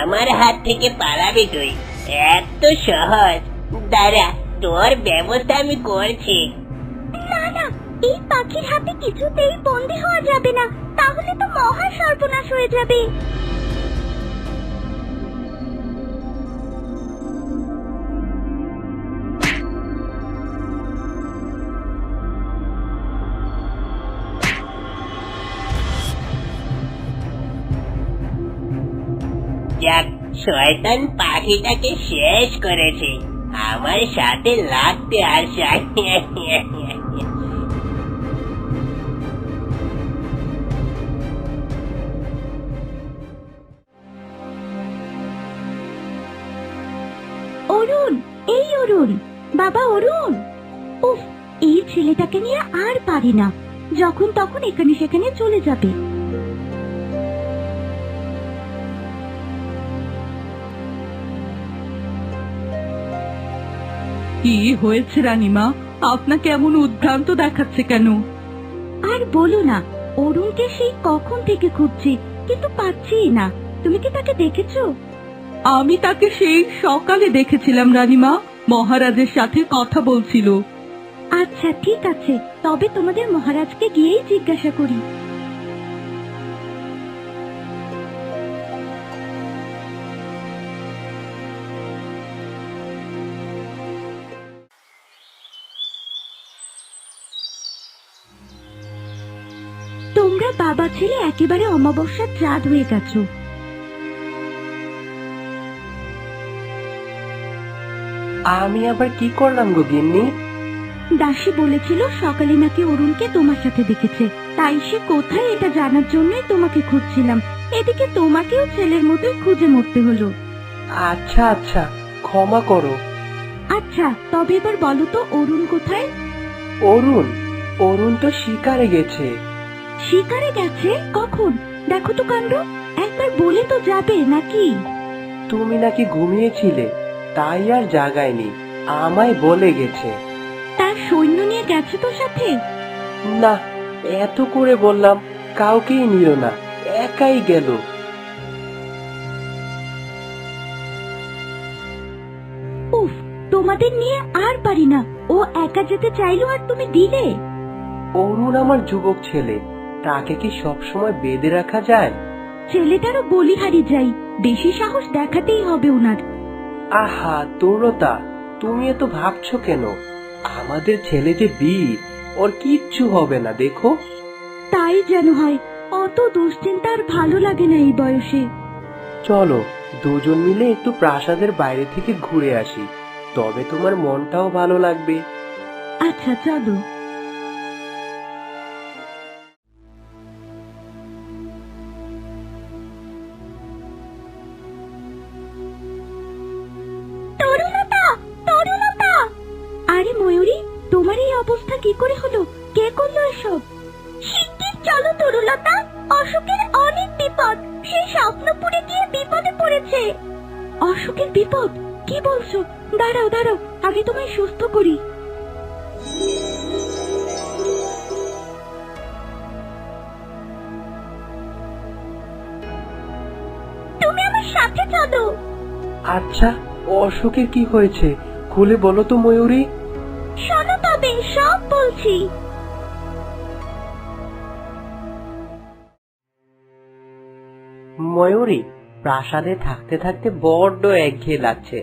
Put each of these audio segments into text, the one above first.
আমার হাত থেকে পালাবি তুই? এত সহজ? দাঁড়া, তোর ব্যবস্থা আমি করছি। না না, এই পাখির হাতে কিছুতেই বন্দী হওয়া যাবে না, তাহলে তো মহা সর্বনাশ হয়ে যাবে। যাক, শয়তান পাখিটাকে শেষ করেছে আমার সাথে লাগতে আসা। অরুণ, এই অরুণ, বাবা অরুণ। উফ, এই ছেলেটাকে নিয়ে আর পারি না, যখন তখন এখানে সেখানে চলে যাবে। কি হয়েছে রানীমা? আপনাকে এমন উদ্ভ্রান্ত দেখাচ্ছে কেন? আর বলো না, অরুণকে সেই কখন থেকে খুঁজছি, কিন্তু পাচ্ছি না। তুমি কি তাকে দেখেছো? আমি তাকে সেই সকালে দেখেছিলাম রানীমা, মহারাজের সাথে কথা বলছিল। আচ্ছা ঠিক আছে, তবে তোমাদের মহারাজকে গিয়েই জিজ্ঞাসা করি। তোমরা বাবা ছেলে একেবারে অমাবস্যার চাঁদ হয়ে গেছো। আমি আবার কি করলাম গো গিন্নি? দাসী বলেছিল সকালে নাকি অরুণকে তোমার সাথে দেখেছে, তাই সে কোথায় এটা জানার জন্যই তোমাকে খুঁজছিলাম। এদিকে তোমাকেও ছেলের মতোই খুঁজে মরতে হলো। আচ্ছা আচ্ছা, ক্ষমা করো। আচ্ছা, তবে এবার বলো তো অরুণ কোথায়? অরুণ? অরুণ তো শিকারে গেছে। শিকারে গেছে? কখন? দেখো তো কাণ্ড, একবার বলে তো যাবে নাকি? তুমি নাকি ঘুমিয়েছিলে, তাই আর জাগায়নি, আমায় বলে গেছে। তার সৈন্য নিয়ে গেছে তো সাথে? না, এত করে বললাম, কাউকেই নিল না, একাই গেল। উফ, তোমাদের নিয়ে আর পারি না। ও একা যেতে চাইলো আর তুমি দিলে। অরুণ আমার যুবক ছেলে, তাকে কি সবসময় বেঁধে রাখা যায়? ছেলেটারও বলিহারি যাই, বেশি সাহস দেখাতেই হবে ওনার। আহা তরুলতা, তুমি এত ভাবছো কেন? আমাদের ছেলে যে বীর, ওর কিচ্ছু হবে না, দেখো। তাই যেন হয়, অত দুশ্চিন্তা আর ভালো লাগে না এই বয়সে। চলো দুজন মিলে একটু প্রাসাদের বাইরে থেকে ঘুরে আসি, তবে তোমার মনটাও ভালো লাগবে। আচ্ছা চলো। তরুলতা, তরুলতা! আরে ময়ূরী, তোমার এই অবস্থা কি করে হলো? কে করলো এসব? শিগগির চলো তরুলতা, অশোকের অনেক বিপদ। সে স্বপ্নপুরে গিয়ে বিপদে পড়েছে। অশোকের বিপদ? কি বলছো? দাঁড়াও দাঁড়াও, আগে তোমায় সুস্থ করি। তুমি আমার সাথে চলো। আচ্ছা, অশোকের কি হয়েছে খুলে বলো তো ময়ূরী। শোনো তবে, সব বলছি। ময়ূরী, প্রাসাদে থাকতে থাকতে বড্ড একঘেয়ে লাগছে,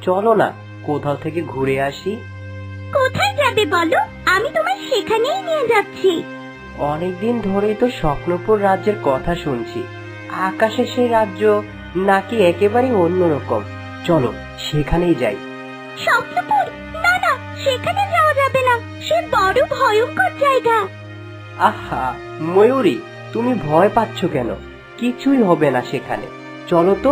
চলো না কোথাও থেকে ঘুরে আসি। কোথায় যাবে বলো, আমি তোমার সেখানেই নিয়ে যাচ্ছি। অনেকদিন ধরেই তো স্বপ্নপুর রাজ্যের কথা শুনছি, আকাশে সেই রাজ্য নাকি একেবারে অন্যরকম। চলো সেখানেই যাই। স্বপ্নপুর? না না, সেখানে যাওয়া যাবে না, সে বড় ভয়ঙ্কর জায়গা। আহা ময়ূরী, তুমি ভয় পাচ্ছ কেন? কিছুই হবে না সেখানে, চলো তো।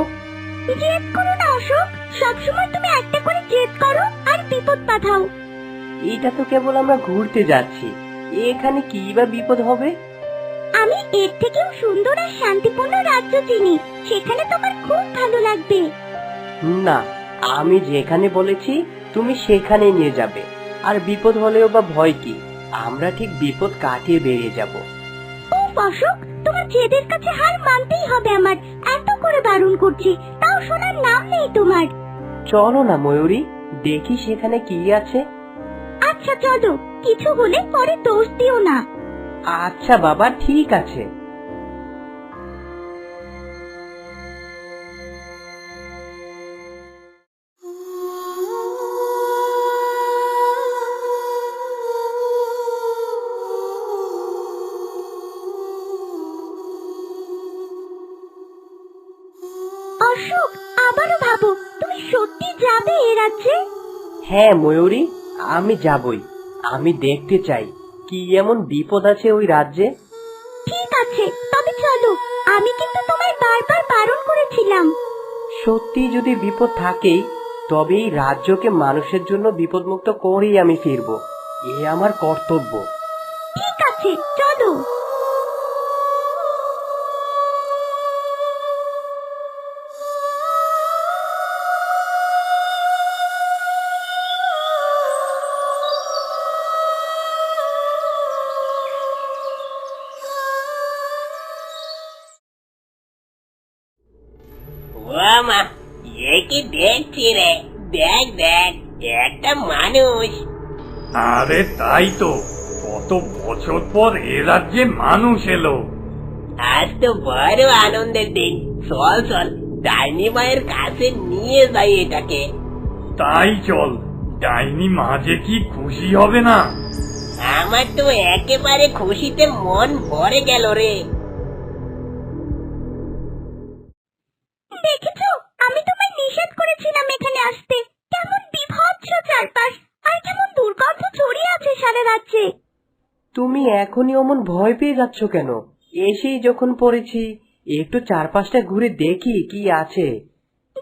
জেদ করো না অশোক, সবসময় তুমি একটা করে জেদ করো আর বিপদ পাঠাও। এটা তো কেবল আমরা ঘুরতে যাচ্ছি, এখানে কি বা বিপদ হবে? আমি এর থেকেও সুন্দর আর শান্তিপূর্ণ রাজ্য চিনি, সেখানে তোমার খুব ভালো লাগবে। না, আমি যেখানে বলেছি তুমি সেখানে নিয়ে যাবে, আর বিপদ হলেও বা ভয় কি, আমরা ঠিক বিপদ কাটিয়ে বেরিয়ে যাব। ও অশোক, তোমার জেদের কাছে হার মানতেই হবে আমার। এত করে বারণ করছি, তাও শোনার নাম নেই তোমার। চলো না ময়ূরী, দেখি সেখানে কি আছে। আচ্ছা চলো, কিছু হলে পরে দোষ দিও না। আচ্ছা বাবা, ঠিক আছে। অশোক, আবারও ভাবো, তুমি সত্যি যাবে এ রাজ্যে? হ্যাঁ ময়ূরী, আমি যাবই। আমি দেখতে চাই কি এমন বিপদ আছে ওই রাজ্যে। ঠিক আছে, তবে চলো। আমি কিন্তু তোমায় বারবার বারণ করেছিলাম। সত্যি যদি বিপদ থাকেই, তবে এই রাজ্যকে মানুষের জন্য বিপদমুক্ত করেই আমি ফিরবো। এ আমার কর্তব্য। ঠিক আছে, চলো। ও মা, এ কি দেখছি রে? দেখ দেখ, একটা মানুষ। আরে তাই তো, কত বছর পর এ রাজ্যে মানুষ এলো। আজ তো বড় আনন্দের দিন। চল চল, ডাইনি মায়ের কাছে নিয়ে যাই এটাকে। তাই চল, ডাইনি মাঝে কি খুশি হবে না? আমার তো একেবারে খুশিতে মন ভরে গেল রে। দেখেছো, আমি তোমায় নিষেধ করেছিলাম এখানে আসতে। কেমন বিভৎস চারপাশ, আর কেমন দুর্গন্ধ ছড়িয়ে আছে সারা রাজ্যে। তুমি এখনই অমন ভয় পেয়ে যাচ্ছ কেন? এসেই যখন পড়েছি, একটু চারপাশটা ঘুরে দেখি কি আছে।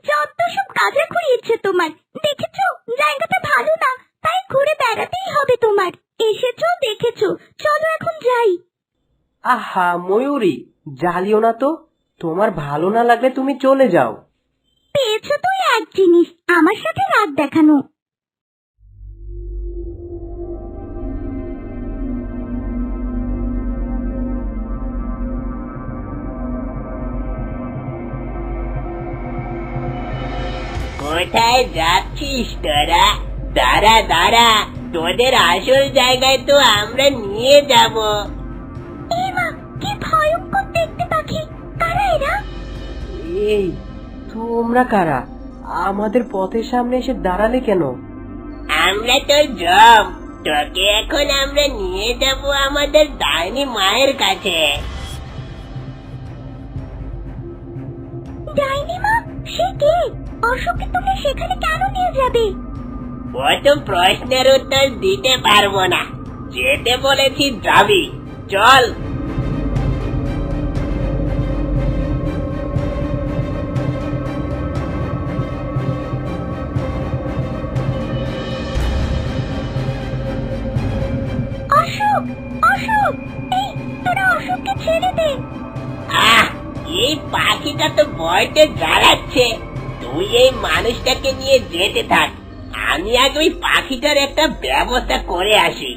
যত সব কাজে ঘুরিয়েছে তোমার। দেখেছো, জায়গাটা ভালো না, তাই ঘুরে বেড়াতেই হবে তোমার। এসেছো, দেখেছো, চলো এখন যাই। আহা ময়ূরী, জ্বালিও না তো। তোমার ভালো না লাগলে তুমি চলে যাও। পেয়েছো তুই এক জিনিস, আমার সাথে রাগ দেখানো। কোথায় যাচ্ছিস তোরা? দাঁড়া দাঁড়া, তোদের আসল জায়গায় তো আমরা নিয়ে যাব। এ মা, কি ভয়ঙ্কর দেখতে পাখি! কারা এরা? এই, তোমরা কারা? আমাদের পথের সামনে এসে দাঁড়ালে কেন? আমরা তোর জম। তোকে এখন আমরা নিয়ে যাব আমাদের ডাইনি মায়ের কাছে। ডাইনি মা? সে কে? অশোককে তুমি সেখানে কেন নিয়ে যাবে? ও তো প্রশ্নের উত্তর দিতে পারবো না। যেতে বলেছি যাবি, চল। অশোক, অশোক, এই তোরা অশোককে ছেড়ে দে। আহ, এই পাখিটা তো বয়তে জ্বালাচ্ছে। তুই এই মানুষটাকে নিয়ে যেতে থাক, আমি আগে ওই পাখিটার একটা ব্যবস্থা করে আসি।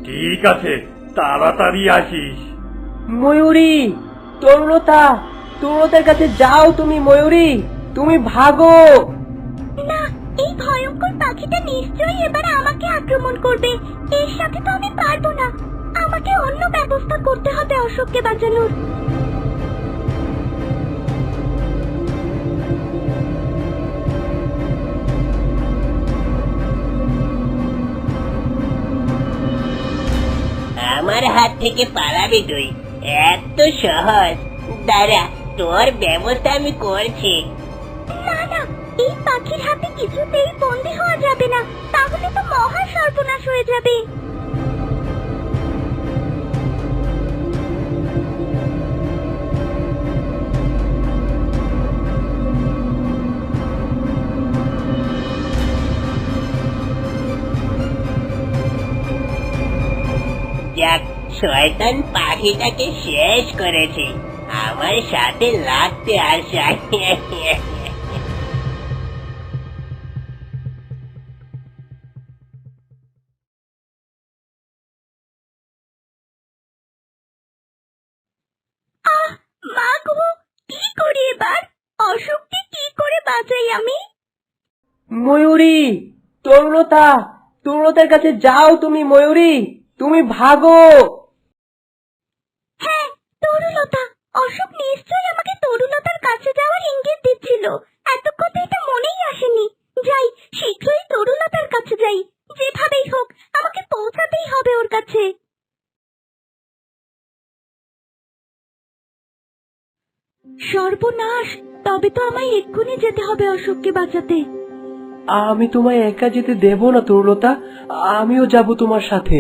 ঠিক আছে, তাড়াতাড়ি আসিস। ময়ূরী, তরুণতা, তরুণতার কাছে যাও তুমি। ময়ূরী, তুমি ভাগো। না, এই ভয়ঙ্কর পাখিটা নিশ্চয়ই এবার আমাকে আক্রমণ করবে। এর সাথে তো আমি পারবো না। আমাকে অন্য ব্যবস্থা করতে হবে অশোককে বাঁচানোর। আমার হাত থেকে পালাবি তুই? এত সহজ? দাঁড়া, তোর ব্যবস্থা আমি করছি। না না, এই পাখির হাতে কিছুতেই বন্দী হওয়া যাবে না, তাহলে তো মহা সর্বনাশ হয়ে যাবে। যাক, শয়তান পাখিটাকে শেষ করেছি আমার সাথে লাগতে আসায়। বাঁচাই আমি। ময়ূরী, তরুলতা, তরুলতার কাছে যাও তুমি। ময়ূরী, তুমি ভাগো। হ্যাঁ, তরুলতা। অশোক নিশ্চয়ই আমাকে তরুলতার কাছে যাওয়ার ইঙ্গিত দিচ্ছিল। এতক্ষণ তো এটা মনেই আসেনি। যাই, শীঘ্রই তরুলতার কাছে যাই। যেভাবেই হোক আমাকে পৌঁছাতেই হবে ওর কাছে। সর্বনাশ! তবে তো আমায় এক্ষুনি যেতে হবে অশোককে বাঁচাতে। আমি তোমায় একা যেতে দেব না তরুলতা, আমিও যাব তোমার সাথে।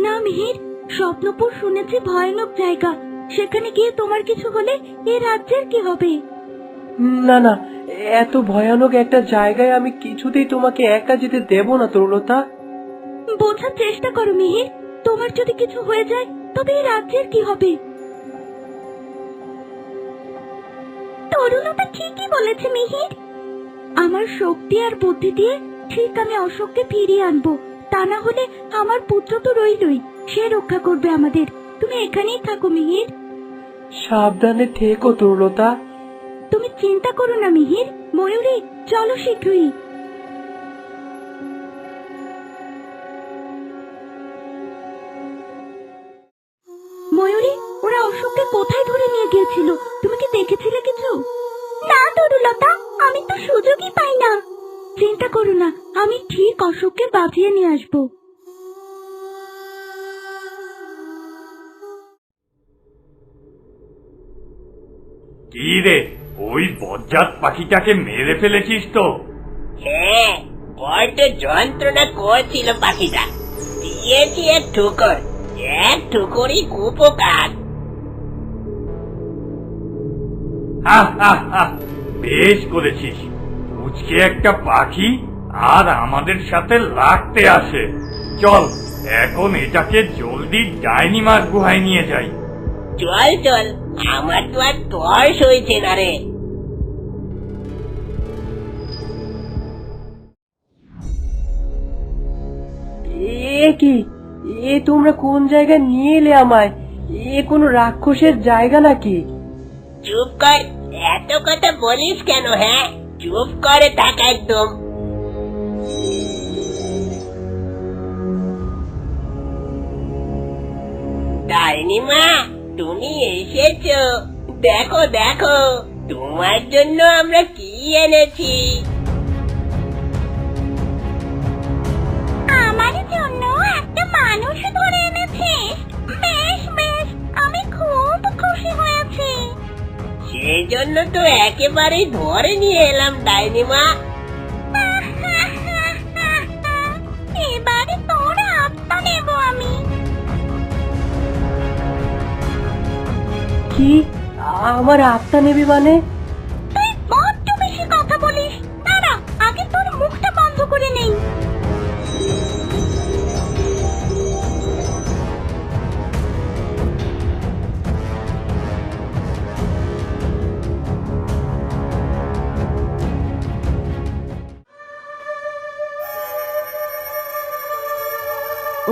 না মিহির, স্বপ্নপুর শুনেছি ভয়ানক জায়গা। সেখানে গিয়ে তোমার কিছু হলে এ রাজ্যের কি হবে? না না, এত ভয়ানক একটা জায়গায় আমি কিছুতেই তোমাকে একা যেতে দেব না তরুলতা। বোঝার চেষ্টা করো মিহির, তোমার যদি কিছু হয়ে যায় তবে এই রাজ্যের কি হবে? তরুলতা ঠিকই বলেছে মিহির। আমার শক্তি আর বুদ্ধি দিয়ে ঠিক আমি অশোককে ফিরিয়ে আনবো। তা না হলে আমার পুত্র তো রইলই, সে রক্ষা করবে আমাদের। তুমি এখানেই থাকো মিহির। সাবধানে থেকো তরুলতা। তুমি চিন্তা করো না মিহির। ময়ূরী, চলো শীঘ্রই। ময়ূরী, ওরা অশোককে কোথায় ধরে নিয়ে গিয়েছিল? তুমি কি দেখেছিলে কিছু? না তরুলতা, আমি তো সুযোগই পাই না। চিন্তা করো না, আমি ঠিক অশোককে বাঁচিয়ে নিয়ে আসবো। কি রে, ওই বজ্জাত পাখিটাকে মেরে ফেলেছিস তো? হ্যাঁ, বড্ড যন্ত্রণা করছিল পাখিটা। দিয়েছি এক ঠুকর, এক ঠুকরই উপকার। বেশ করেছিস। পুচকে একটা পাখি আর আমাদের সাথে লাগতে আসে। চল, এখন এটাকে জলদি ডাইনিমার গুহায় নিয়ে যাই। চল চল, আমার তো আর তর্স হয়েছে না রে। এ কি, এ তোমরা কোন জায়গায় নিয়ে এলে আমায়? এ কোনো রাক্ষসের জায়গা নাকি? চুপ কর, এত কথা বলিস কেন? হ্যাঁ, চুপ করে থাক একদম। ডাইনিমা, তুমি এসেছো। দেখো দেখো, তোমার জন্য আমরা কি এনেছি। আমার জন্য একটা মানুষ ধরে এনেছিস? বেশ বেশ, আমি খুব খুশি হয়েছি। সেই জন্য তো একেবারেই ধরে নিয়ে এলাম ডাইনিমা। এবারে তোর আত্মা নেব আমি। কি, আমার আত্মা নেবে মানে? তুই বড্ড বেশি কথা বলিস। দাঁড়া, আগে তোর মুখটা বন্ধ করে নেই।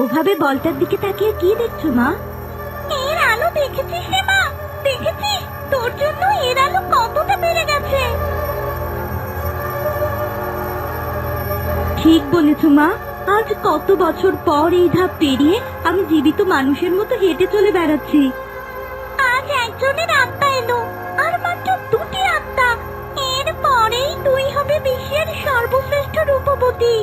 ওভাবে বলটার দিকে তাকিয়ে কি দেখছো মা? এর আলো দেখেছিস রে মা? দেখেছিস তোর জন্য এর আলো কতটা বেড়ে গেছে? ঠিক বলেছ মা। আজ কত বছর পর এই ধাপ পেরিয়ে আমি জীবিত মানুষের মতো হেঁটে চলে বেড়াচ্ছি। আজ একজনের আত্মা এলো, আর মাত্র দুটি আত্মা। এর পরেই তুই হবে বিশ্বের সর্বশ্রেষ্ঠ রূপবতী।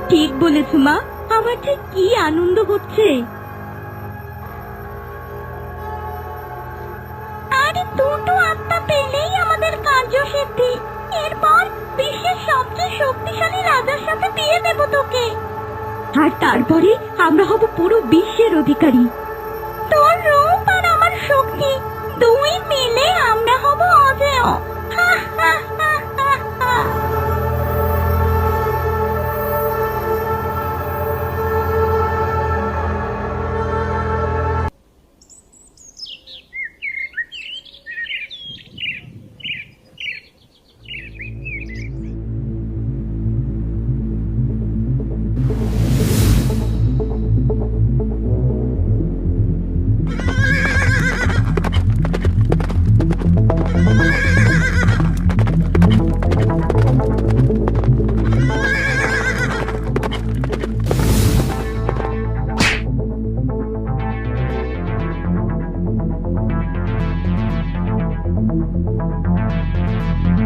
ঠিক বলেছ মা, আমার ঠিক কি আনন্দ হচ্ছে। আর দুটো আত্মা পেলেই আমাদের কার্যসিদ্ধি। এরপর বিশ্বের সবচেয়ে শক্তিশালী রাজার সাথে বিয়ে দেব তোকে। আর তারপরে আমরা হব পুরো বিশ্বের অধিকারী। তোর রূপ আর আমার শক্তি দুই মিলে আমরা হব অজেয়। হা হা হা হা হা।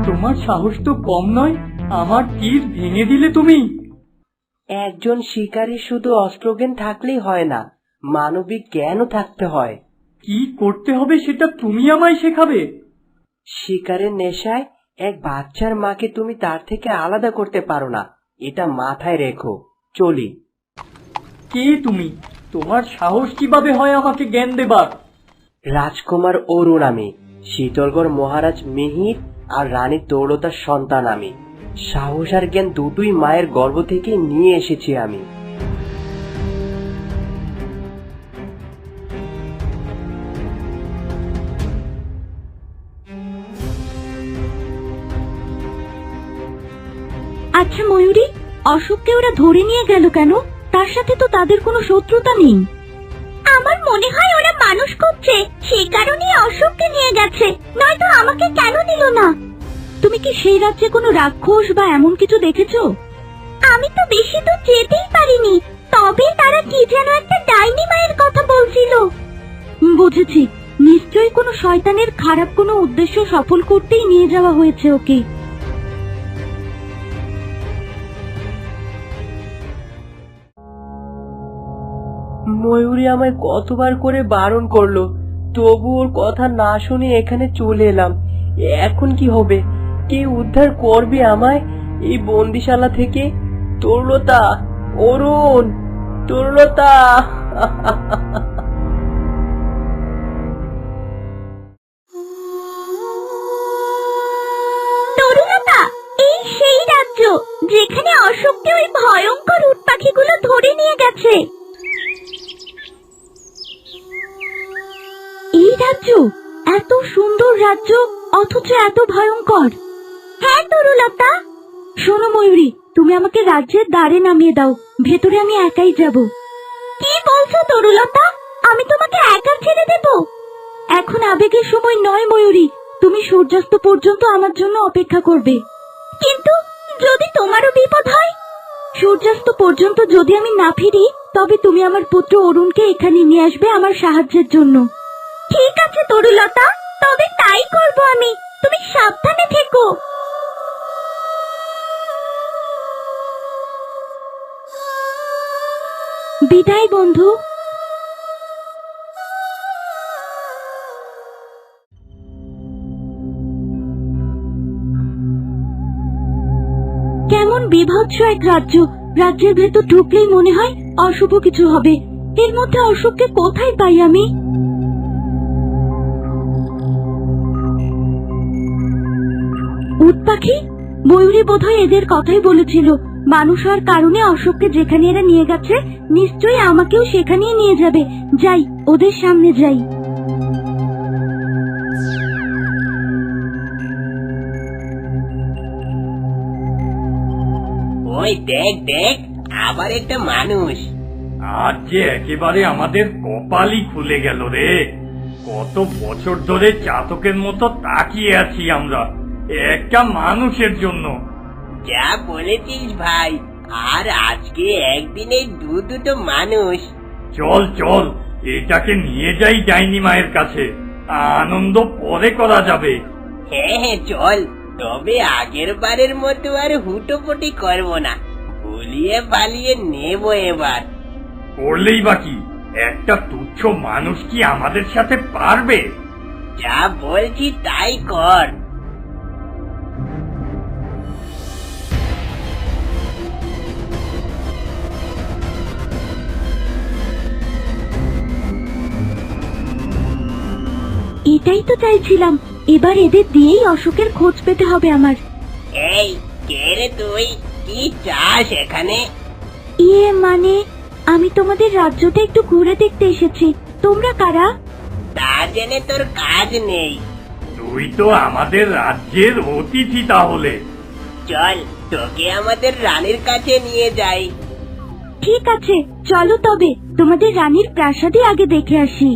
তোমার সাহস তো কম নয়, আমার তীর ভেঙে দিলে তুমি। একজন শিকারী শুধু অস্ত্রজ্ঞান থাকলেই হয় না, মানবিক জ্ঞানও থাকতে হয়। কি করতে হবে সেটা তুমি আমায় শেখাবে? শিকারের নেশায় এক বাচ্চার মাকে তুমি তার থেকে আলাদা করতে পারো না, এটা মাথায় রেখো। চলি। কে তুমি? তোমার সাহস কিভাবে হয় আমাকে জ্ঞান দেবার? রাজকুমার অরুণ আমি, শীতলগড় মহারাজ মিহির আর রানী তরুলতার সন্তান আমি। সাহস আর জ্ঞান দুটোই মায়ের গর্ভ থেকে নিয়ে এসেছি আমি। আচ্ছা ময়ূরী, অশোককে ওরা ধরে নিয়ে গেল কেন? তার সাথে তো তাদের কোনো শত্রুতা নেই। আমার মনে হয় ওরা মানুষ করছে, সেই কারণে অশোককে নিয়ে গেছে, নয়তো আমাকে কেন নিল না? তুমি কি সেই রাজ্যে কোনো রাক্ষস বা এমন কিছু দেখেছো? আমি তো বেশি তো যেতেই পারিনি, তবে তারা কি যেন একটা ডাইনি মায়ের কথা বলছিল। বুঝেছি, নিশ্চয়ই কোনো শয়তানের খারাপ কোনো উদ্দেশ্য সফল করতেই নিয়ে যাওয়া হয়েছে ওকে। ময়ূরী আমায় কতবার করে বারণ করলো, তবু ওর কথা না শুনে এখানে চলে এলাম। এখন কি হবে? কে উদ্ধার করবে আমায় এই বন্দিশালা থেকে? তরুলতা, অরুণ, তরুলতা। তরুলতা, এই সেই রাজ্য যেখানে অশোককে ওই ভয়ঙ্কর উট পাখিগুলো ধরে নিয়ে গেছে। এই রাজ্য, এত সুন্দর রাজ্য অথচ এত ভয়ঙ্কর। হ্যাঁ তরুলতা। শোনো ময়ূরী, তুমি আমাকে রাজ্যের দ্বারে নামিয়ে দাও, ভেতরে আমি একাই যাব। কি বলছো তরুলতা? আমি তোমাকে একা ছেড়ে দেব? এখন আবেগের সময় নয় ময়ূরী, তুমি সূর্যাস্ত পর্যন্ত আমার জন্য অপেক্ষা করবে। কিন্তু যদি তোমারও বিপদ হয়? সূর্যাস্ত পর্যন্ত যদি আমি না ফিরি, তবে তুমি আমার পুত্র অরুণকে এখানে নিয়ে আসবে আমার সাহায্যের জন্য। ঠিক আছে তরুলতা, তবে তাই করব আমি। তুমি সাবধানে থেকো। বিদায় বন্ধু। কেমন বিভৎস এক রাজ্য, রাজ্যের ভেতর ঢুকলেই মনে হয় অশুভ কিছু হবে। এর মধ্যে অশোককে কোথায় পাই আমি? উট পাখি, ময়ূরী বোধহয় এদের কথাই বলেছিল। মানুষ হওয়ার কারণে অশোককে যেখানে এরা নিয়ে গেছে, নিশ্চয়ই আমাকেও সেখানেই নিয়ে যাবে। যাই, ওদের সামনে যাই। ওই দেখ দেখ, আবার একটা মানুষ। আজ যে একেবারে আমাদের কপালই খুলে গেল রে। কত বছর ধরে চাতকের মতো তাকিয়ে আছি আমরা একটা মানুষের জন্য। যা বলেছিস ভাই, আর আজকে একদিনে দুটো মানুষ। চল চল, এটাকে নিয়ে যাই ডাইনি মায়ের কাছে, আনন্দ পরে করা যাবে। হ্যাঁ হ্যাঁ চল, তবে আগের বারের মতো আর হুটোপুটি করবো না, ভুলিয়ে পালিয়ে নেব এবার। করলেই বাকি, একটা তুচ্ছ মানুষ কি আমাদের সাথে পারবে? যা বলছি তাই কর। এটাই তো চাইছিলাম, এবার এদের দিয়েই অশোকের খোঁজ পেতে হবে আমার। এই কে রে তুই? কি চাস এখানে? ইয়ে মানে, আমি তোমাদের রাজ্যটা একটু ঘুরে দেখতে এসেছি। তোমরা কারা? তা জেনে তোর কাজ নেই। তুই তো আমাদের রাজ্যের অতিথি তাহলে। চল, তোকে আমাদের রানীর কাছে নিয়ে যাই। ঠিক আছে, চলো তবে তোমাদের রানীর প্রাসাদে আগে দেখে আসি।